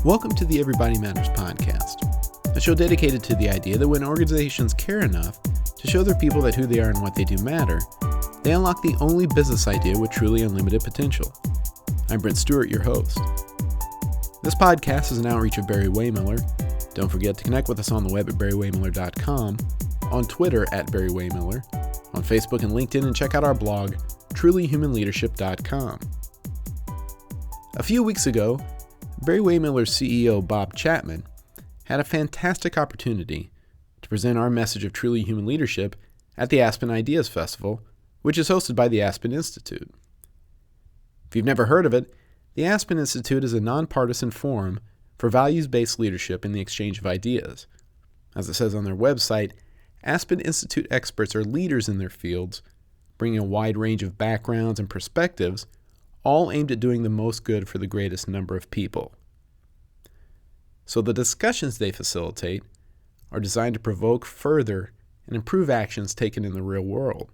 Welcome to the Everybody Matters podcast, a show dedicated to the idea that when organizations care enough to show their people that who they are and what they do matter, they unlock the only business idea with truly unlimited potential. I'm Brent Stewart, your host. This podcast is an outreach of Barry-Wehmiller. Don't forget to connect with us on the web at Barry-Wehmiller.com, on Twitter at Barry-Wehmiller, on Facebook and LinkedIn, and check out our blog, trulyhumanleadership.com. A few weeks ago, Barry-Wehmiller CEO Bob Chapman had a fantastic opportunity to present our message of truly human leadership at the Aspen Ideas Festival, which is hosted by the Aspen Institute. If you've never heard of it, the Aspen Institute is a nonpartisan forum for values-based leadership in the exchange of ideas. As it says on their website, Aspen Institute experts are leaders in their fields, bringing a wide range of backgrounds and perspectives, all aimed at doing the most good for the greatest number of people. So the discussions they facilitate are designed to provoke further and improve actions taken in the real world.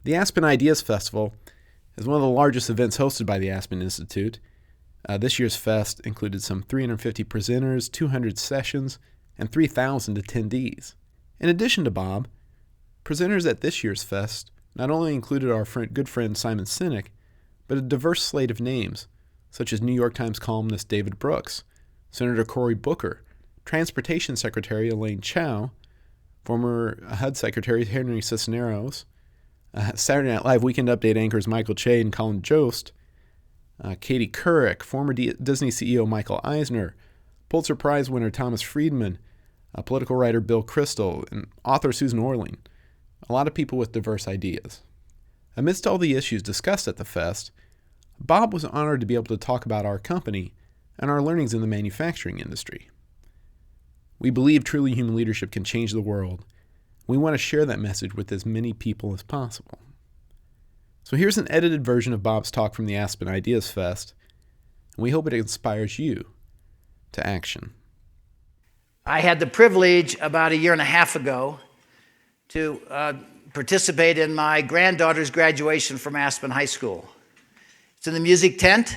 The Aspen Ideas Festival is one of the largest events hosted by the Aspen Institute. This year's fest included some 350 presenters, 200 sessions, and 3,000 attendees. In addition to Bob, presenters at this year's fest not only included our good friend Simon Sinek, but a diverse slate of names, such as New York Times columnist David Brooks, Senator Cory Booker, Transportation Secretary Elaine Chao, former HUD Secretary Henry Cisneros, Saturday Night Live Weekend Update anchors Michael Che and Colin Jost, Katie Couric, former Disney CEO Michael Eisner, Pulitzer Prize winner Thomas Friedman, political writer Bill Kristol, and author Susan Orlean. A lot of people with diverse ideas. Amidst all the issues discussed at the fest, Bob was honored to be able to talk about our company and our learnings in the manufacturing industry. We believe truly human leadership can change the world. We want to share that message with as many people as possible. So here's an edited version of Bob's talk from the Aspen Ideas Fest, and we hope it inspires you to action. I had the privilege about a year and a half ago to participate in my granddaughter's graduation from Aspen High School. It's in the music tent.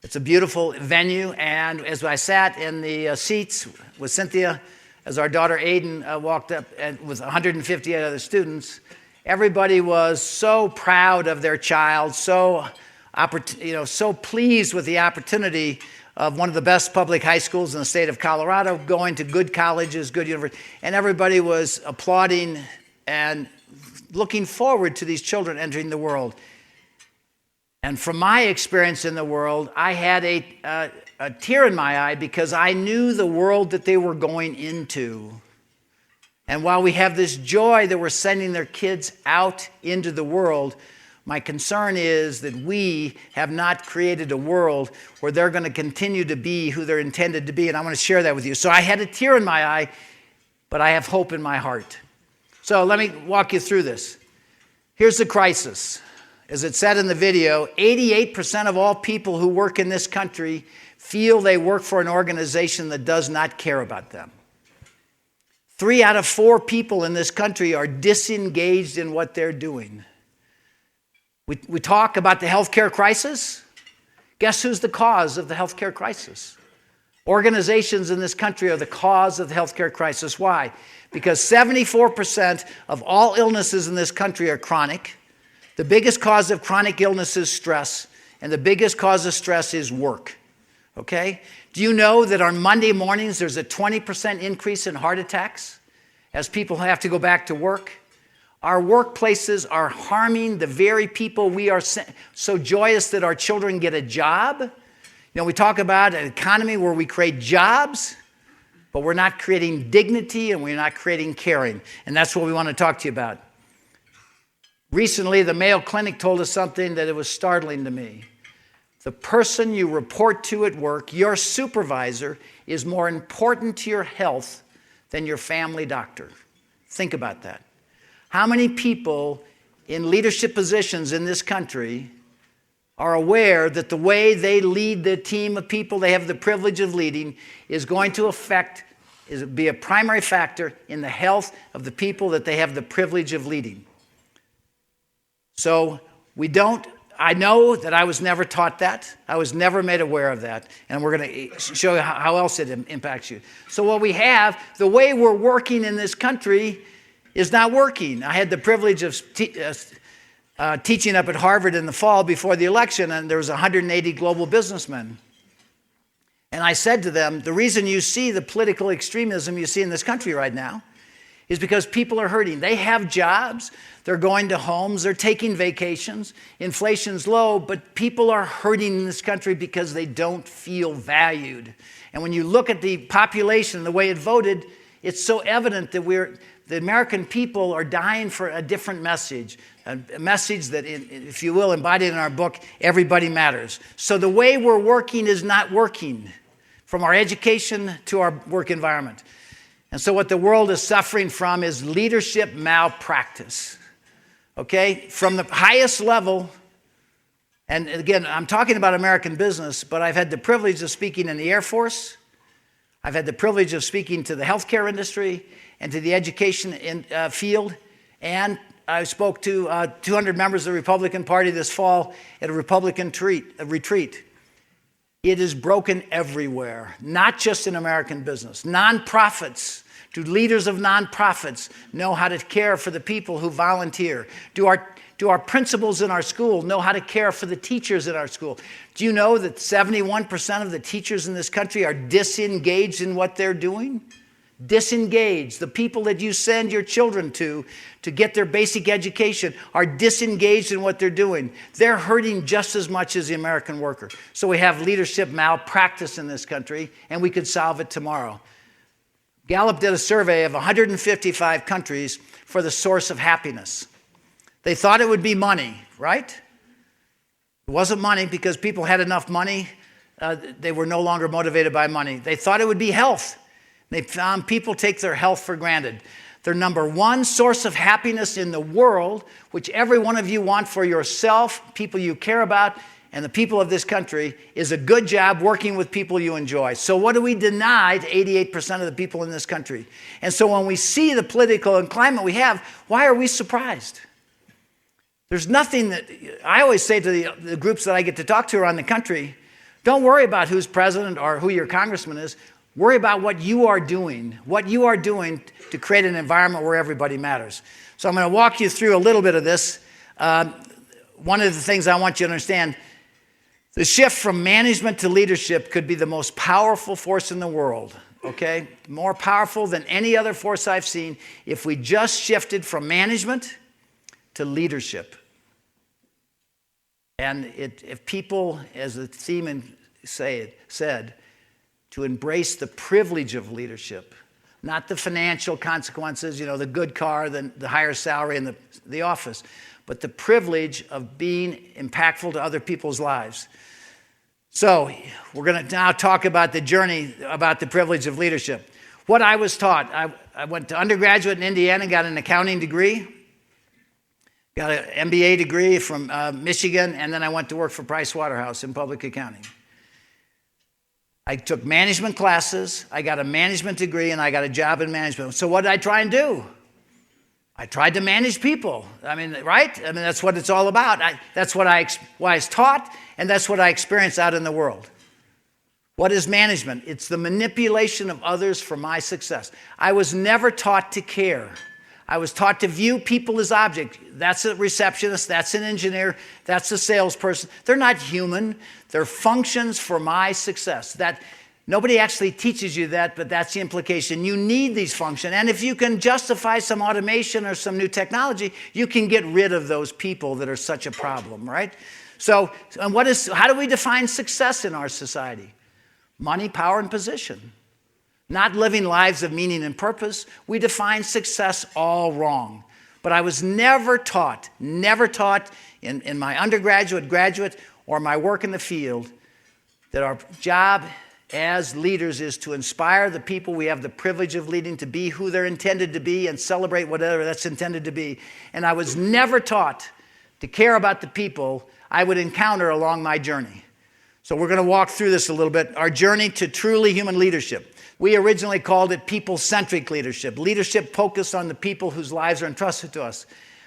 It's a beautiful venue, and as I sat in the seats with Cynthia, as our daughter Aiden walked up and with 158 other students, everybody was so proud of their child, so pleased with the opportunity of one of the best public high schools in the state of Colorado, going to good colleges, good universities, and everybody was applauding and looking forward to these children entering the world. And from my experience in the world, I had a tear in my eye because I knew the world that they were going into. And while we have this joy that we're sending their kids out into the world, my concern is that we have not created a world where they're going to continue to be who they're intended to be, and I want to share that with you. So I had a tear in my eye, but I have hope in my heart. So let me walk you through this. Here's the crisis. As it said in the video, 88% of all people who work in this country feel they work for an organization that does not care about them. 3 out of 4 people in this country are disengaged in what they're doing. We talk about the healthcare crisis. Guess who's the cause of the healthcare crisis? Organizations in this country are the cause of the healthcare crisis. Why? Because 74% of all illnesses in this country are chronic. The biggest cause of chronic illness is stress, and the biggest cause of stress is work. Okay? Do you know that on Monday mornings there's a 20% increase in heart attacks as people have to go back to work? Our workplaces are harming the very people we are so joyous that our children get a job. You know, we talk about an economy where we create jobs, but we're not creating dignity and we're not creating caring. And that's what we want to talk to you about. Recently, the Mayo Clinic told us something that it was startling to me. The person you report to at work, your supervisor, is more important to your health than your family doctor. Think about that. How many people in leadership positions in this country are aware that the way they lead the team of people they have the privilege of leading is going to be a primary factor in the health of the people that they have the privilege of leading? So we don't I know that I was never taught that. I was never made aware of that. And we're going to show you how else it impacts you. So what we have, the way we're working in this country is not working. I had the privilege of teaching up at Harvard in the fall before the election, and there was 180 global businessmen. And I said to them, the reason you see the political extremism you see in this country right now is because people are hurting. They have jobs, they're going to homes, they're taking vacations, inflation's low, but people are hurting in this country because they don't feel valued. And when you look at the population, the way it voted, it's so evident that the American people are dying for a different message, a message that, if you will, embodied in our book, Everybody Matters. So the way we're working is not working, from our education to our work environment. And so what the world is suffering from is leadership malpractice, okay? From the highest level, and again, I'm talking about American business, but I've had the privilege of speaking in the Air Force. I've had the privilege of speaking to the healthcare industry and to the education field. And I spoke to 200 members of the Republican Party this fall at a Republican retreat. It is broken everywhere, not just in American business. Nonprofits, do leaders of nonprofits know how to care for the people who volunteer? Do our principals in our school know how to care for the teachers in our school? Do you know that 71% of the teachers in this country are disengaged in what they're doing? Disengaged. The people that you send your children to get their basic education are disengaged in what they're doing. They're hurting just as much as the American worker. So we have leadership malpractice in this country, and we could solve it tomorrow. Gallup did a survey of 155 countries for the source of happiness. They thought it would be money, right? It wasn't money because people had enough money. They were no longer motivated by money. They thought it would be health. They found people take their health for granted. Their number one source of happiness in the world, which every one of you want for yourself, people you care about, and the people of this country, is a good job working with people you enjoy. So what do we deny to 88% of the people in this country? And so when we see the political and climate we have, why are we surprised? There's nothing that, I always say to the groups that I get to talk to around the country, don't worry about who's president or who your congressman is. Worry about what you are doing to create an environment where everybody matters. So I'm going to walk you through a little bit of this. One of the things I want you to understand, the shift from management to leadership could be the most powerful force in the world, okay? More powerful than any other force I've seen if we just shifted from management to leadership. And if people, as the theme said, to embrace the privilege of leadership, not the financial consequences, the good car, the higher salary in the office, but the privilege of being impactful to other people's lives. So we're going to now talk about the journey, about the privilege of leadership. What I was taught, I went to undergraduate in Indiana, got an accounting degree, got an MBA degree from Michigan, and then I went to work for Price Waterhouse in public accounting. I took management classes, I got a management degree, and I got a job in management. So what did I try and do? I tried to manage people. Right? That's what it's all about. That's what I was taught, and that's what I experienced out in the world. What is management? It's the manipulation of others for my success. I was never taught to care. I was taught to view people as objects. That's a receptionist, that's an engineer, that's a salesperson. They're not human. They're functions for my success. Nobody actually teaches you that, but that's the implication. You need these functions. And if you can justify some automation or some new technology, you can get rid of those people that are such a problem, right? So, how do we define success in our society? Money, power, and position. Not living lives of meaning and purpose. We define success all wrong. But I was never taught in my undergraduate, graduate, or my work in the field that our job as leaders is to inspire the people we have the privilege of leading to be who they're intended to be and celebrate whatever that's intended to be. And I was never taught to care about the people I would encounter along my journey. So we're going to walk through this a little bit. Our journey to truly human leadership. We originally called it people-centric leadership. Leadership focused on the people whose lives are entrusted to us.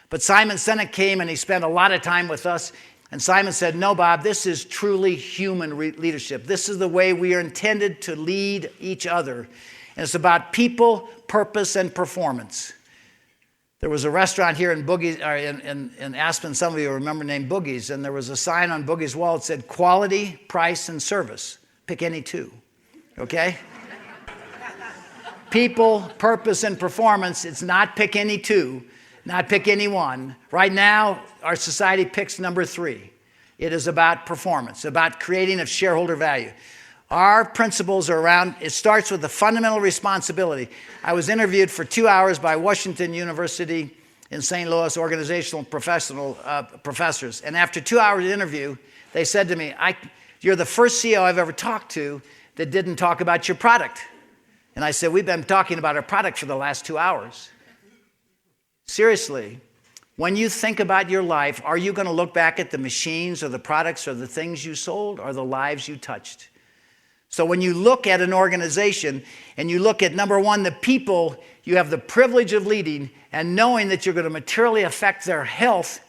But Simon Sinek came and he spent a lot of time with us And Simon said, no, Bob, this is truly human leadership. This is the way we are intended to lead each other. And it's about people, purpose, and performance. There was a restaurant here in in Aspen, some of you remember, named Boogie's, and there was a sign on Boogie's wall that said quality, price, and service. Pick any two, okay? People, purpose, and performance. It's not pick any two, not pick any one. Right now, our society picks number 3. It is about performance, about creating of shareholder value. Our principles are around, it starts with the fundamental responsibility. I was interviewed for 2 hours by Washington University in St. Louis organizational professors. And after 2 hours interview, they said to me, you're the first CEO I've ever talked to that didn't talk about your product. And I said, we've been talking about our product for the last 2 hours. Seriously, when you think about your life, are you going to look back at the machines or the products or the things you sold or the lives you touched? So when you look at an organization and you look at, number 1, the people you have the privilege of leading and knowing that you're going to materially affect their health,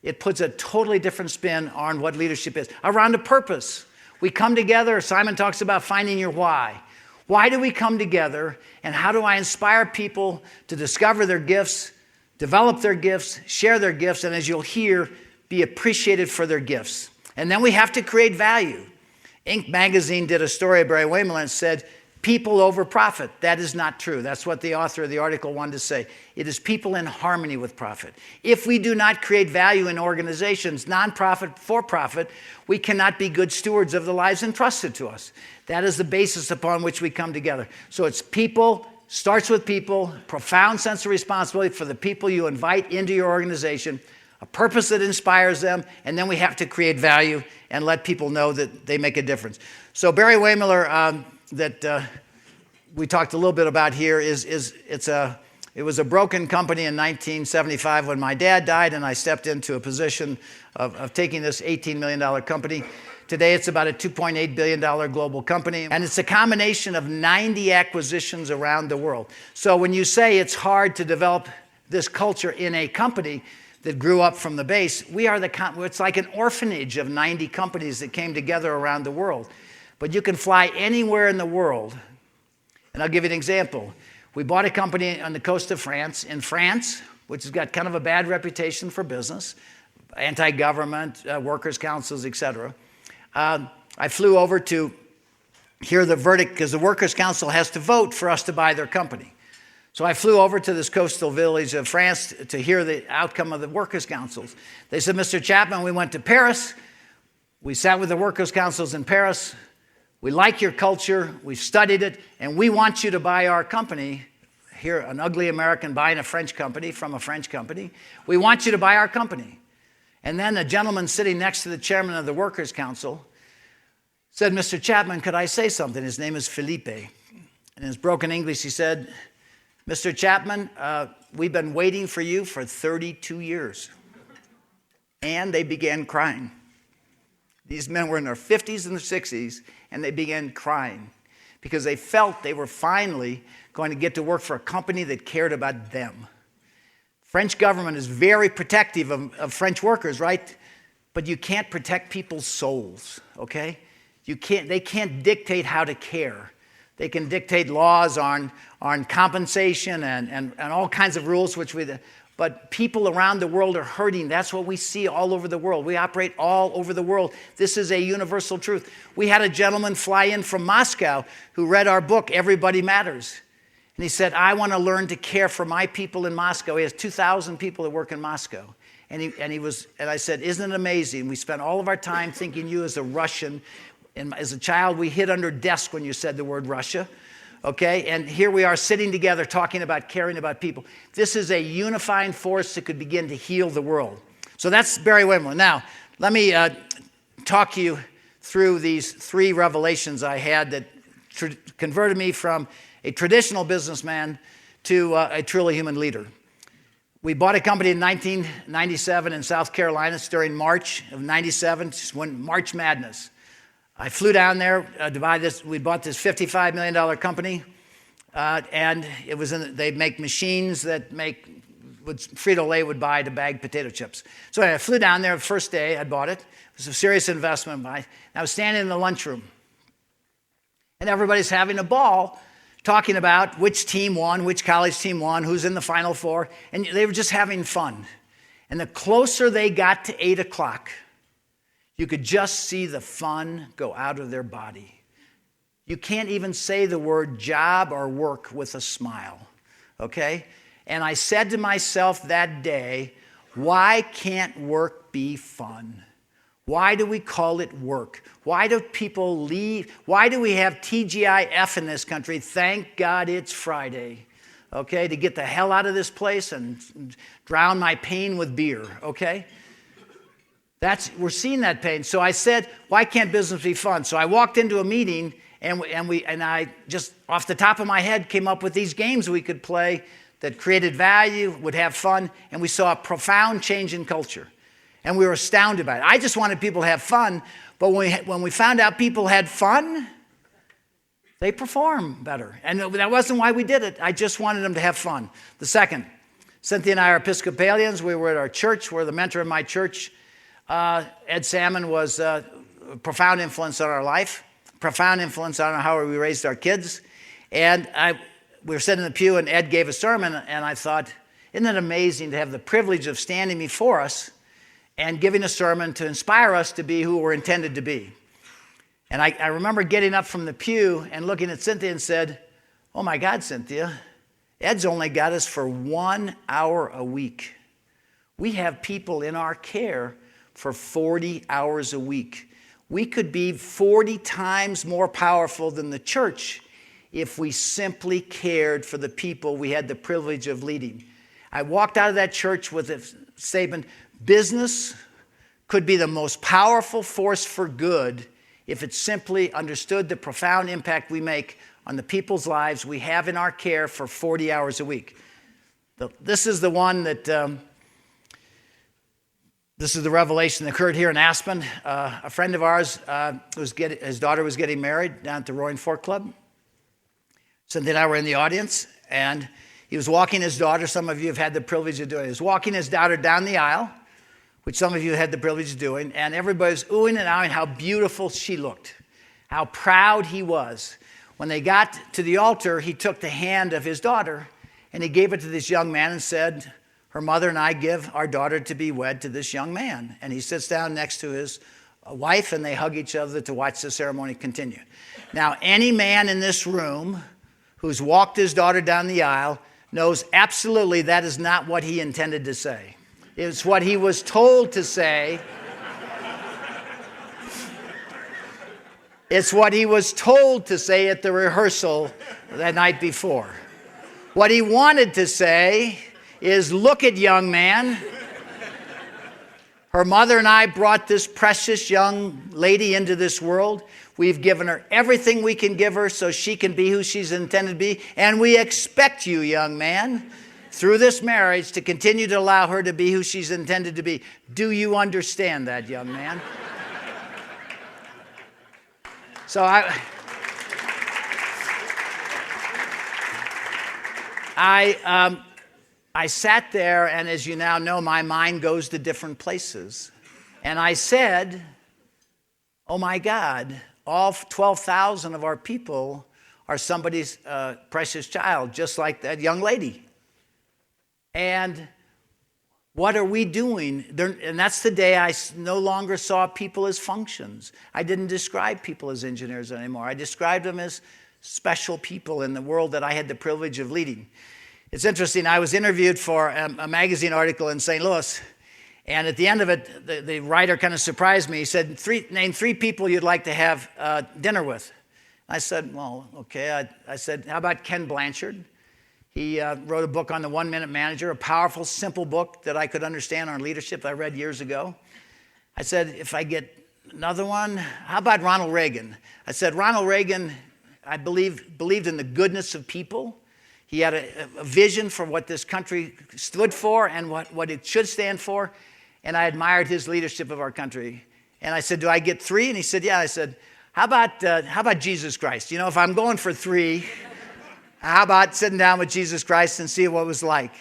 it puts a totally different spin on what leadership is. Around a purpose. We come together, Simon talks about finding your why. Why do we come together, and how do I inspire people to discover their gifts, develop their gifts, share their gifts, and as you'll hear, be appreciated for their gifts. And then we have to create value. Inc. magazine did a story of Barry-Wehmiller and said, people over profit. That is not true. That's what the author of the article wanted to say. It is people in harmony with profit. If we do not create value in organizations, nonprofit, for-profit, we cannot be good stewards of the lives entrusted to us. That is the basis upon which we come together. So it's people, starts with people, profound sense of responsibility for the people you invite into your organization, a purpose that inspires them, and then we have to create value and let people know that they make a difference. So Barry-Wehmiller, that we talked a little bit about here, it was a broken company in 1975 when my dad died, and I stepped into a position of taking this $18 million company. Today, it's about a $2.8 billion global company, and it's a combination of 90 acquisitions around the world. So when you say it's hard to develop this culture in a company that grew up from the base, it's like an orphanage of 90 companies that came together around the world. But you can fly anywhere in the world. And I'll give you an example. We bought a company on the coast of France. In France, which has got kind of a bad reputation for business, anti-government, workers' councils, etc. I flew over to hear the verdict because the workers' council has to vote for us to buy their company. So I flew over to this coastal village of France to hear the outcome of the workers' councils. They said, Mr. Chapman, we went to Paris. We sat with the workers' councils in Paris. We like your culture. We've studied it. And we want you to buy our company. Here, an ugly American buying a French company from a French company. We want you to buy our company. And then a gentleman sitting next to the chairman of the workers' council said, Mr. Chapman, could I say something? His name is Felipe. In his broken English, he said, Mr. Chapman, we've been waiting for you for 32 years. And they began crying. These men were in their 50s and their 60s, and they began crying because they felt they were finally going to get to work for a company that cared about them. French government is very protective of French workers, right? But you can't protect people's souls, okay? They can't dictate how to care. They can dictate laws on compensation and all kinds of rules, but people around the world are hurting. That's what we see all over the world. We operate all over the world. This is a universal truth. We had a gentleman fly in from Moscow who read our book, Everybody Matters. And he said, I want to learn to care for my people in Moscow. He has 2,000 people that work in Moscow. And I said, isn't it amazing? We spent all of our time thinking you as a Russian. And as a child, we hid under desks when you said the word Russia, okay? And here we are sitting together talking about caring about people. This is a unifying force that could begin to heal the world. So that's Barry-Wehmiller. Now, let me talk you through these 3 revelations I had that converted me from a traditional businessman to a truly human leader. We bought a company in 1997 in South Carolina. It's during March of 97, just when March Madness. I flew down there to buy this. We bought this $55 million company, and it was they make machines that make Frito-Lay would buy to bag potato chips. So I flew down there the first day. I bought it. It was a serious investment. I was standing in the lunchroom. And everybody's having a ball talking about which team won, which college team won, who's in the Final Four. And they were just having fun. And the closer they got to 8 o'clock, you could just see the fun go out of their body. You can't even say the word job or work with a smile, okay? And I said to myself that day, why can't work be fun? Why do we call it work? Why do people leave? Why do we have TGIF in this country? Thank God it's Friday, okay? To get the hell out of this place and drown my pain with beer, okay? We're seeing that pain. So I said, why can't business be fun? So I walked into a meeting and I just off the top of my head came up with these games we could play that created value, would have fun, and we saw a profound change in culture. And we were astounded by it. I just wanted people to have fun, but when we found out people had fun, they perform better. And that wasn't why we did it. I just wanted them to have fun. The second, Cynthia and I are Episcopalians. We were at our church. We're the mentor of my church. Ed Salmon was a profound influence on our life, profound influence on how we raised our kids. And we were sitting in the pew, and Ed gave a sermon, and I thought, isn't it amazing to have the privilege of standing before us and giving a sermon to inspire us to be who we're intended to be. And I remember getting up from the pew and looking at Cynthia and said, oh my God, Cynthia, Ed's only got us for 1 hour a week. We have people in our care for 40 hours a week. We could be 40 times more powerful than the church if we simply cared for the people we had the privilege of leading. I walked out of that church with a statement, business could be the most powerful force for good if it simply understood the profound impact we make on the people's lives we have in our care for 40 hours a week. This is the one that, this is the revelation that occurred here in Aspen. A friend of ours, his daughter was getting married down at the Roaring Fork Club. Cynthia and I were in the audience, and he was walking his daughter. Some of you have had the privilege of doing it. He was walking his daughter down the aisle, which some of you had the privilege of doing, and everybody's oohing and ahhing how beautiful she looked, how proud he was. When they got to the altar, he took the hand of his daughter, and he gave it to this young man and said, her mother and I give our daughter to be wed to this young man. And he sits down next to his wife, and they hug each other to watch the ceremony continue. Now, any man in this room who's walked his daughter down the aisle knows absolutely that is not what he intended to say. It's what he was told to say. It's what he was told to say at the rehearsal the night before. What he wanted to say is, look at young man. Her mother and I brought this precious young lady into this world. We've given her everything we can give her so she can be who she's intended to be. And we expect you, young man, through this marriage to continue to allow her to be who she's intended to be. Do you understand that, young man? So I sat there, and as you now know, my mind goes to different places. And I said, oh my God, all 12,000 of our people are somebody's precious child, just like that young lady. And what are we doing? And that's the day I no longer saw people as functions. I didn't describe people as engineers anymore. I described them as special people in the world that I had the privilege of leading. It's interesting, I was interviewed for a magazine article in St. Louis, and at the end of it, the writer kind of surprised me. He said, name 3 people you'd like to have dinner with. I said, well, okay. I said, how about Ken Blanchard? He wrote a book on the 1-Minute Manager, a powerful, simple book that I could understand on leadership I read years ago. I said, if I get another one, how about Ronald Reagan? I said, Ronald Reagan, I believed in the goodness of people. He had a vision for what this country stood for and what it should stand for, and I admired his leadership of our country. And I said, do I get 3? And he said, yeah. I said, how about Jesus Christ? You know, if I'm going for 3, how about sitting down with Jesus Christ and see what it was like?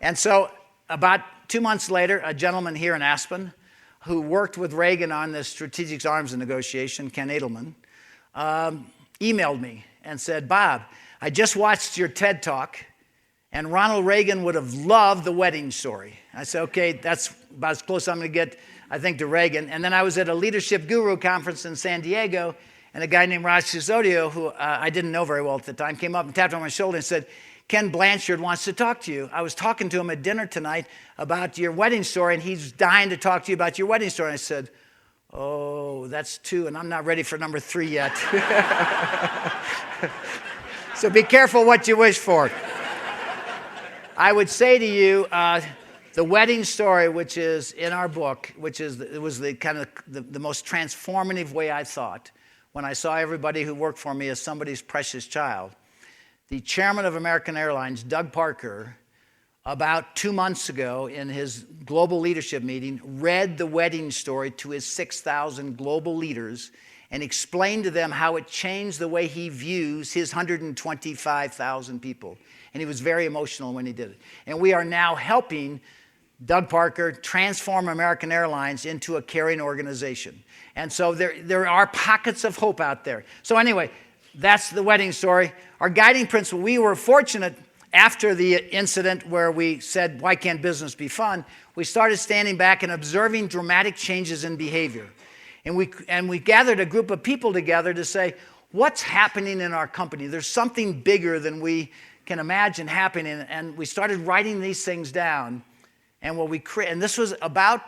And so about 2 months later, a gentleman here in Aspen who worked with Reagan on the strategic arms negotiation, Ken Edelman, emailed me and said, Bob, I just watched your TED Talk, and Ronald Reagan would have loved the wedding story. I said, okay, that's about as close as I'm going to get, I think, to Reagan. And then I was at a Leadership Guru conference in San Diego, and a guy named Raj Sisodio, who I didn't know very well at the time, came up and tapped on my shoulder and said, Ken Blanchard wants to talk to you. I was talking to him at dinner tonight about your wedding story, and he's dying to talk to you about your wedding story. And I said, oh, that's 2, and I'm not ready for number 3 yet. So be careful what you wish for. I would say to you, the wedding story, which is in our book, it was the kind of the most transformative way I thought when I saw everybody who worked for me as somebody's precious child. The chairman of American Airlines, Doug Parker, about 2 months ago in his global leadership meeting, read the wedding story to his 6,000 global leaders and explained to them how it changed the way he views his 125,000 people. And he was very emotional when he did it. And we are now helping Doug Parker transform American Airlines into a caring organization. And so there are pockets of hope out there. So anyway, that's the wedding story. Our guiding principle, we were fortunate after the incident where we said, why can't business be fun? We started standing back and observing dramatic changes in behavior. And we gathered a group of people together to say, what's happening in our company? There's something bigger than we can imagine happening. And we started writing these things down. And and this was about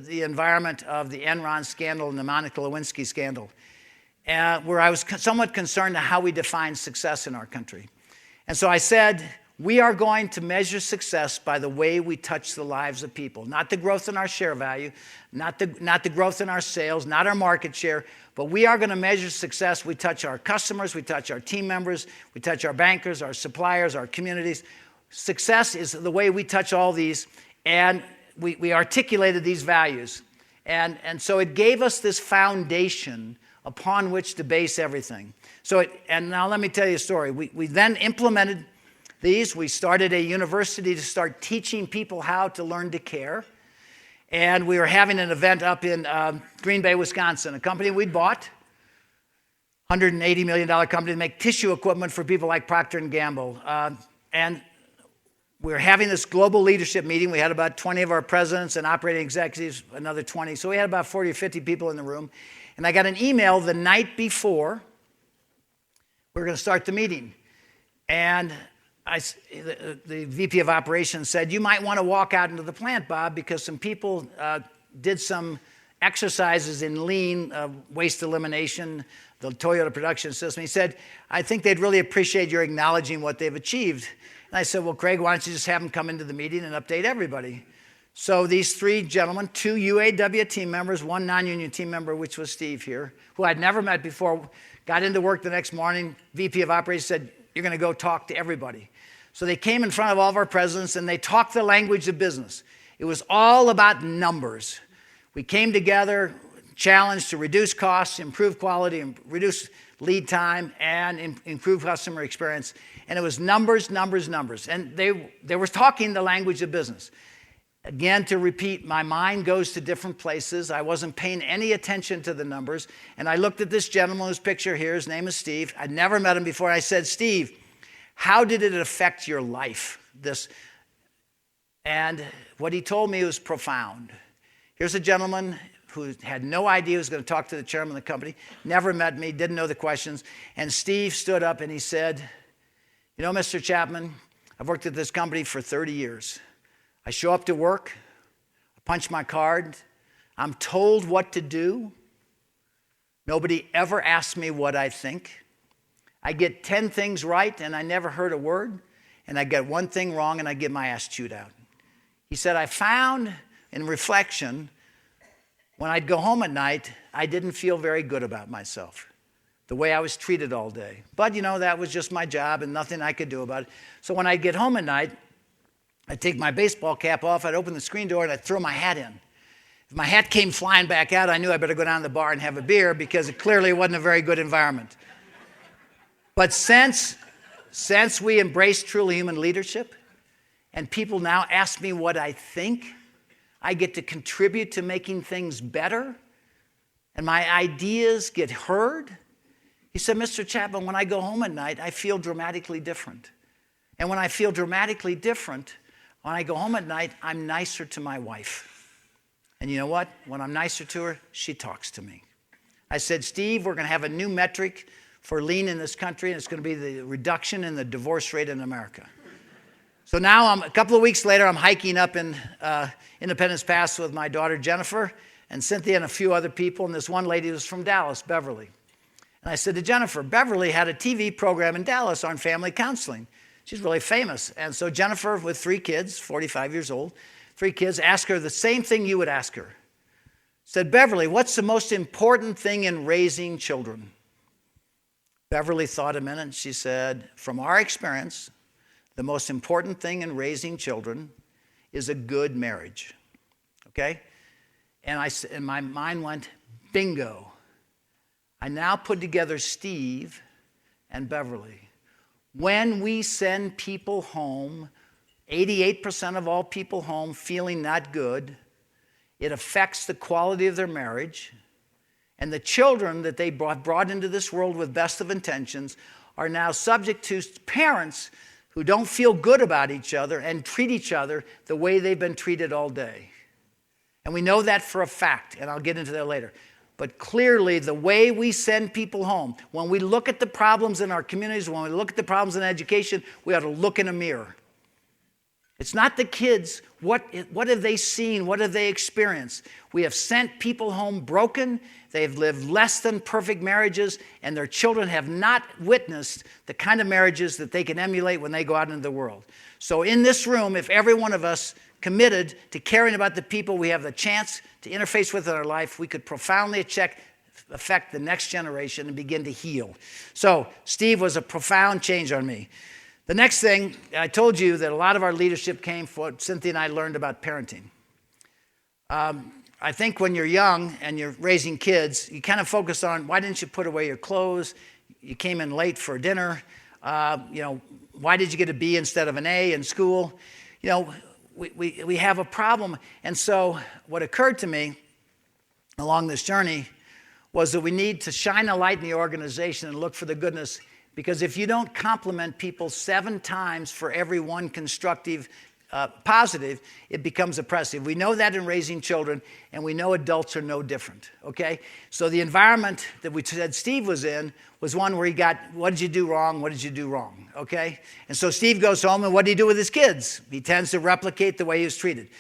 the environment of the Enron scandal and the Monica Lewinsky scandal, where I was somewhat concerned to how we define success in our country. And so I said, we are going to measure success by the way we touch the lives of people, not the growth in our share value, not the growth in our sales, not our market share, but we are going to measure success. We touch our customers, we touch our team members, we touch our bankers, our suppliers, our communities. Success is the way we touch all these, and we articulated these values. And so it gave us this foundation upon which to base everything. And now let me tell you a story. We then implemented these. We started a university to start teaching people how to learn to care. And we were having an event up in Green Bay, Wisconsin, a company we'd bought, $180 million company to make tissue equipment for people like Procter & Gamble. And we were having this global leadership meeting. We had about 20 of our presidents and operating executives, another 20. So we had about 40 or 50 people in the room. And I got an email the night before we were going to start the meeting. And the VP of operations said, you might want to walk out into the plant, Bob, because some people did some exercises in lean waste elimination, the Toyota production system. He said, I think they'd really appreciate your acknowledging what they've achieved. And I said, well, Craig, why don't you just have them come into the meeting and update everybody? So these 3 gentlemen, 2 UAW team members, 1 non-union team member, which was Steve here, who I'd never met before, got into work the next morning. VP of operations said, you're going to go talk to everybody. So they came in front of all of our presidents and they talked the language of business. It was all about numbers. We came together, challenged to reduce costs, improve quality, and reduce lead time, and improve customer experience. And it was numbers, numbers, numbers. And they were talking the language of business. Again, to repeat, my mind goes to different places. I wasn't paying any attention to the numbers. And I looked at this gentleman whose picture here, his name is Steve. I'd never met him before. I said, Steve, how did it affect your life? And what he told me was profound. Here's a gentleman who had no idea he was going to talk to the chairman of the company, never met me, didn't know the questions. And Steve stood up and he said, you know, Mr. Chapman, I've worked at this company for 30 years. I show up to work, I punch my card, I'm told what to do. Nobody ever asks me what I think. I get 10 things right and I never heard a word, and I get 1 thing wrong and I get my ass chewed out. He said, I found in reflection, when I'd go home at night, I didn't feel very good about myself, the way I was treated all day. But, you know, that was just my job and nothing I could do about it. So when I'd get home at night, I'd take my baseball cap off, I'd open the screen door, and I'd throw my hat in. If my hat came flying back out, I knew I better go down to the bar and have a beer because it clearly wasn't a very good environment. But since we embraced truly human leadership and people now ask me what I think. I get to contribute to making things better, and my ideas get heard. He said, Mr. Chapman, when I go home at night, I feel dramatically different. And when I feel dramatically different, when I go home at night, I'm nicer to my wife. And you know what? When I'm nicer to her, she talks to me. I said, Steve, we're going to have a new metric for lean in this country, and it's going to be the reduction in the divorce rate in America. So now, a couple of weeks later, I'm hiking up in Independence Pass with my daughter Jennifer and Cynthia and a few other people, and this one lady was from Dallas, Beverly. And I said to Jennifer, Beverly had a TV program in Dallas on family counseling. She's really famous. And so Jennifer, with 3 kids, 45 years old, 3 kids, asked her the same thing you would ask her. Said, Beverly, what's the most important thing in raising children? Beverly thought a minute, and she said, from our experience, the most important thing in raising children is a good marriage. Okay? And my mind went, bingo. I now put together Steve and Beverly. When we send people home, 88% of all people home feeling not good, it affects the quality of their marriage. And the children that they brought into this world with best of intentions are now subject to parents who don't feel good about each other and treat each other the way they've been treated all day. And we know that for a fact, and I'll get into that later. But clearly, the way we send people home, when we look at the problems in our communities, when we look at the problems in education, we ought to look in a mirror. It's not the kids. What have they seen? What have they experienced? We have sent people home broken. They've lived less than perfect marriages, and their children have not witnessed the kind of marriages that they can emulate when they go out into the world. So in this room, if every one of us committed to caring about the people we have the chance to interface with in our life, we could profoundly affect the next generation and begin to heal. So Steve was a profound change on me. The next thing, I told you that a lot of our leadership came from what Cynthia and I learned about parenting. I think when you're young and you're raising kids, you kind of focus on, why didn't you put away your clothes? You came in late for dinner. Why did you get a B instead of an A in school? We have a problem. And so what occurred to me along this journey was that we need to shine a light in the organization and look for the goodness. Because if you don't compliment people 7 times for every one constructive positive, it becomes oppressive. We know that in raising children, and we know adults are no different, okay? So the environment that we said Steve was in was one where he got, what did you do wrong? What did you do wrong, okay? And so Steve goes home, and what did he do with his kids? He tends to replicate the way he was treated.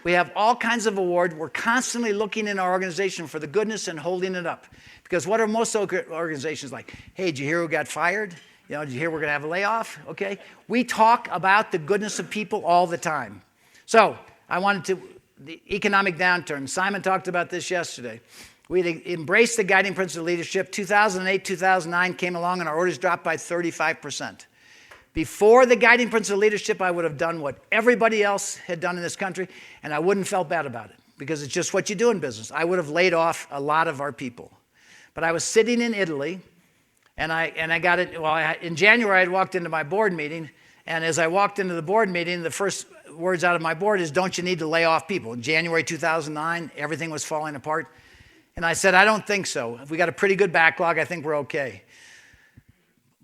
We have all kinds of awards. We're constantly looking in our organization for the goodness and holding it up. Because what are most organizations like? Hey, did you hear who got fired? Did you hear we're going to have a layoff? Okay. We talk about the goodness of people all the time. So the economic downturn. Simon talked about this yesterday. We embraced the guiding principle of leadership. 2008, 2009 came along and our orders dropped by 35%. Before the guiding principle of leadership, I would have done what everybody else had done in this country, and I wouldn't have felt bad about it because it's just what you do in business. I would have laid off a lot of our people. But I was sitting in Italy, and I got it. Well, in January, I walked into my board meeting, and as I walked into the board meeting, the first words out of my board is, don't you need to lay off people? In January 2009, everything was falling apart. And I said, I don't think so. We got a pretty good backlog. I think we're okay.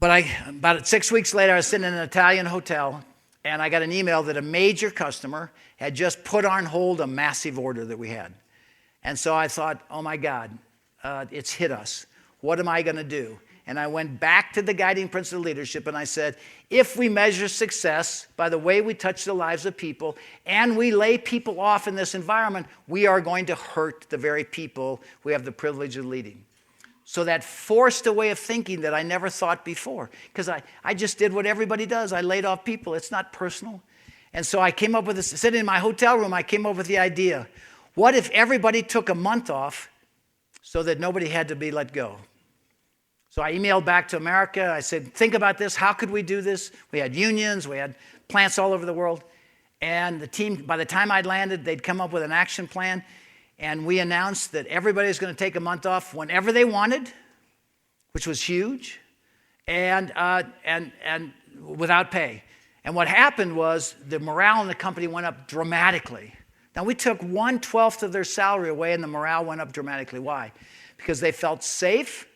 But about 6 weeks later, I was sitting in an Italian hotel, and I got an email that a major customer had just put on hold a massive order that we had. And so I thought, oh my God, it's hit us. What am I going to do? And I went back to the guiding principle of leadership, and I said, if we measure success by the way we touch the lives of people, and we lay people off in this environment, we are going to hurt the very people we have the privilege of leading. So that forced a way of thinking that I never thought before, because I just did what everybody does. I laid off people. It's not personal. And so I came up with this, sitting in my hotel room, I came up with the idea, what if everybody took a month off so that nobody had to be let go? So I emailed back to America. I said, think about this. How could we do this? We had unions. We had plants all over the world. And the team, by the time I'd landed, they'd come up with an action plan. And we announced that everybody was going to take a month off whenever they wanted, which was huge, and without pay. And what happened was the morale in the company went up dramatically. Now, we took 1/12 of their salary away, and the morale went up dramatically. Why? Because they felt safe,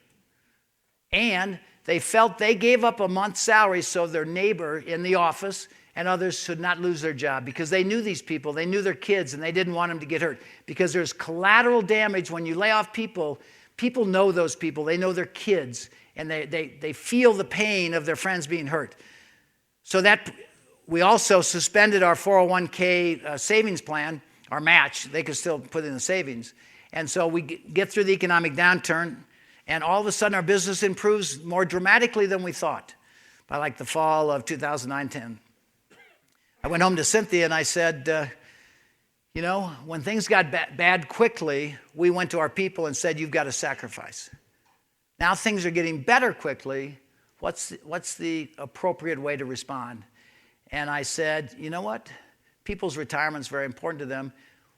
and they felt they gave up a month's salary so their neighbor in the office and others should not lose their job, because they knew these people, they knew their kids, and they didn't want them to get hurt. Because there's collateral damage when you lay off people. People know those people, they know their kids, and they feel the pain of their friends being hurt. So that we also suspended our 401k savings plan, our match. They could still put in the savings. And so we get through the economic downturn, and all of a sudden our business improves more dramatically than we thought by like the fall of 2009-10. I went home to Cynthia and I said, when things got bad quickly, we went to our people and said, you've got to sacrifice. Now things are getting better quickly. What's the appropriate way to respond? And I said, you know what? People's retirement's very important to them.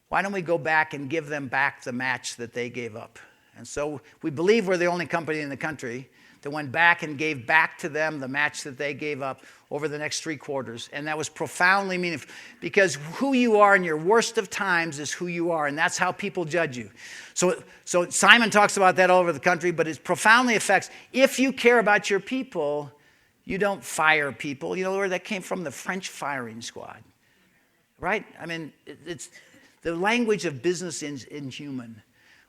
Why don't we go back and give them back the match that they gave up? And so we believe we're the only company in the country that went back and gave back to them the match that they gave up over the next 3 quarters. And that was profoundly meaningful, because who you are in your worst of times is who you are, and that's how people judge you. So Simon talks about that all over the country, but it profoundly affects, if you care about your people, you don't fire people. You know where that came from? The French firing squad, right? I mean, it's the language of business is inhuman.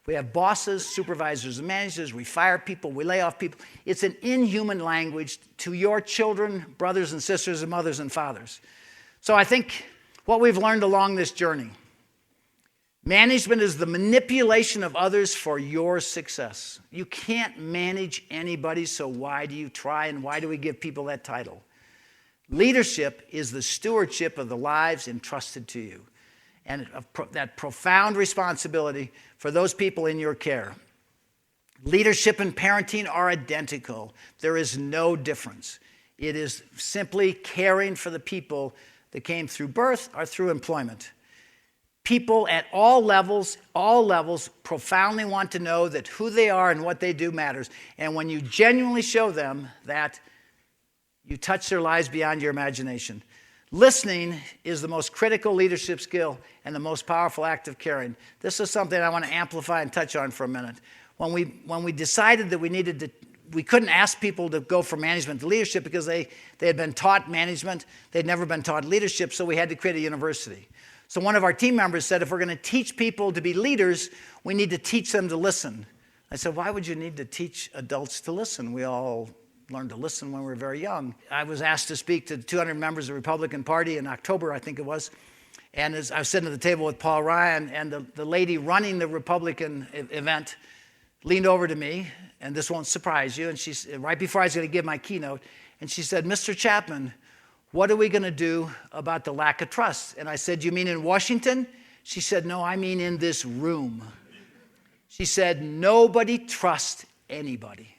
We have bosses, supervisors, and managers. We fire people. We lay off people. It's an inhuman language to your children, brothers and sisters, and mothers and fathers. So I think what we've learned along this journey, management is the manipulation of others for your success. You can't manage anybody, so why do you try, and why do we give people that title? Leadership is the stewardship of the lives entrusted to you, and that profound responsibility for those people in your care. Leadership and parenting are identical. There is no difference. It is simply caring for the people that came through birth or through employment. People at all levels, profoundly want to know that who they are and what they do matters. And when you genuinely show them that, you touch their lives beyond your imagination. Listening is the most critical leadership skill and the most powerful act of caring. This is something I want to amplify and touch on for a minute. When we decided that we couldn't ask people to go from management to leadership because they had been taught management, they'd never been taught leadership, so we had to create a university. So one of our team members said, if we're going to teach people to be leaders, we need to teach them to listen. I said, why would you need to teach adults to listen? We all learned to listen when we were very young. I was asked to speak to 200 members of the Republican Party in October, I think it was. And as I was sitting at the table with Paul Ryan, and the lady running the Republican event leaned over to me, and this won't surprise you, and she's right before I was going to give my keynote, and she said, Mr. Chapman, what are we going to do about the lack of trust? And I said, you mean in Washington? She said, no, I mean in this room. She said, nobody trusts anybody.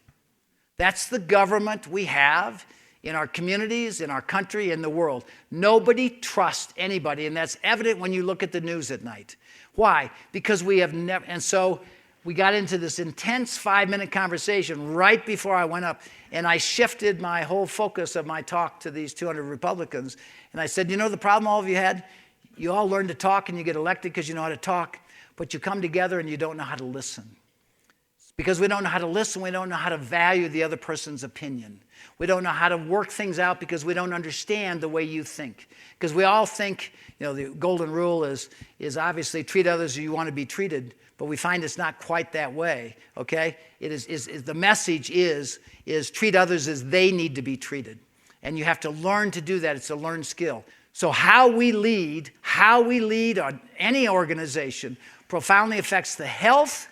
That's the government we have in our communities, in our country, in the world. Nobody trusts anybody, and that's evident when you look at the news at night. Why? Because we have never, and so we got into this intense 5-minute conversation right before I went up, and I shifted my whole focus of my talk to these 200 Republicans, and I said, you know the problem all of you had? You all learn to talk and you get elected because you know how to talk, but you come together and you don't know how to listen. Because we don't know how to listen, we don't know how to value the other person's opinion. We don't know how to work things out because we don't understand the way you think. Because we all think, the golden rule is obviously treat others as you want to be treated, but we find it's not quite that way, okay? The message is treat others as they need to be treated. And you have to learn to do that. It's a learned skill. So how we lead on any organization profoundly affects the health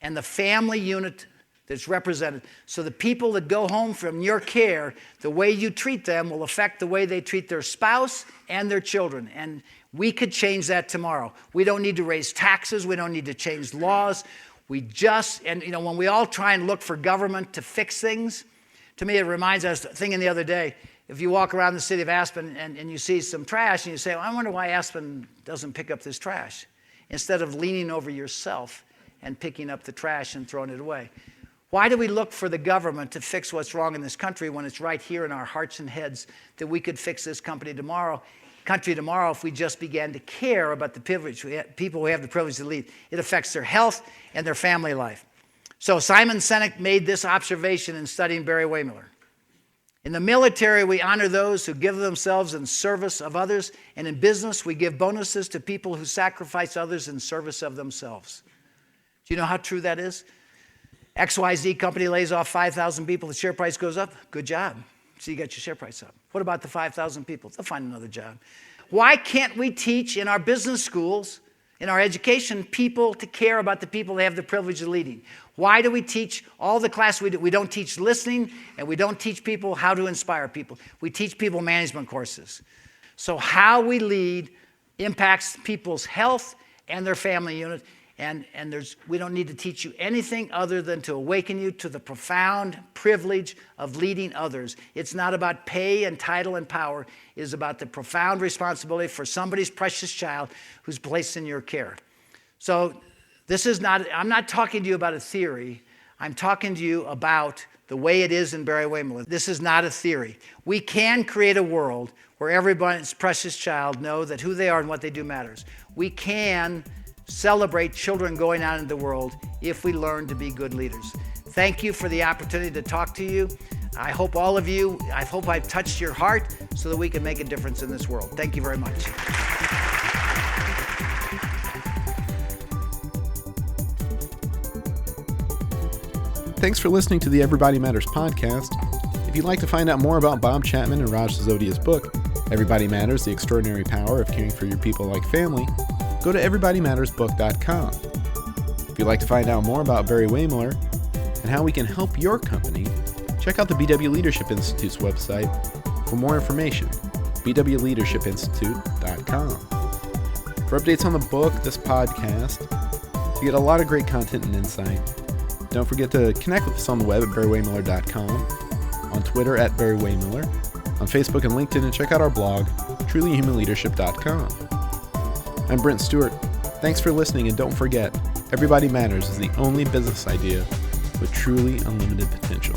and the family unit that's represented. So the people that go home from your care, the way you treat them will affect the way they treat their spouse and their children. And we could change that tomorrow. We don't need to raise taxes. We don't need to change laws. When we all try and look for government to fix things, to me it reminds us, thinking the other day, if you walk around the city of Aspen and you see some trash and you say, I wonder why Aspen doesn't pick up this trash, instead of leaning over yourself and picking up the trash and throwing it away. Why do we look for the government to fix what's wrong in this country when it's right here in our hearts and heads that we could fix this country tomorrow if we just began to care about the people who have the privilege to lead? It affects their health and their family life. So Simon Sinek made this observation in studying Barry-Wehmiller. In the military, we honor those who give themselves in service of others, and in business, we give bonuses to people who sacrifice others in service of themselves. Do you know how true that is? XYZ company lays off 5,000 people, the share price goes up. Good job. So you got your share price up. What about the 5,000 people? They'll find another job. Why can't we teach in our business schools, in our education, people to care about the people they have the privilege of leading? Why do we teach all the class we do? We don't teach listening, and we don't teach people how to inspire people. We teach people management courses. So how we lead impacts people's health and their family unit. And we don't need to teach you anything other than to awaken you to the profound privilege of leading others. It's not about pay and title and power. It is about the profound responsibility for somebody's precious child who's placed in your care. So I'm not talking to you about a theory. I'm talking to you about the way it is in Barry-Wehmiller. This is not a theory. We can create a world where everybody's precious child know that who they are and what they do matters. We can celebrate children going out into the world if we learn to be good leaders. Thank you for the opportunity to talk to you. I hope I've touched your heart so that we can make a difference in this world. Thank you very much. Thanks for listening to the Everybody Matters podcast. If you'd like to find out more about Bob Chapman and Raj Sisodia's book, Everybody Matters, The Extraordinary Power of Caring for Your People Like Family, go to everybodymattersbook.com. If you'd like to find out more about Barry-Wehmiller and how we can help your company, check out the BW Leadership Institute's website for more information, bwleadershipinstitute.com. For updates on the book, this podcast, you get a lot of great content and insight. Don't forget to connect with us on the web at barrywehmiller.com, on Twitter at Barry-Wehmiller, on Facebook and LinkedIn, and check out our blog, trulyhumanleadership.com. I'm Brent Stewart. Thanks for listening, and don't forget, Everybody Matters is the only business idea with truly unlimited potential.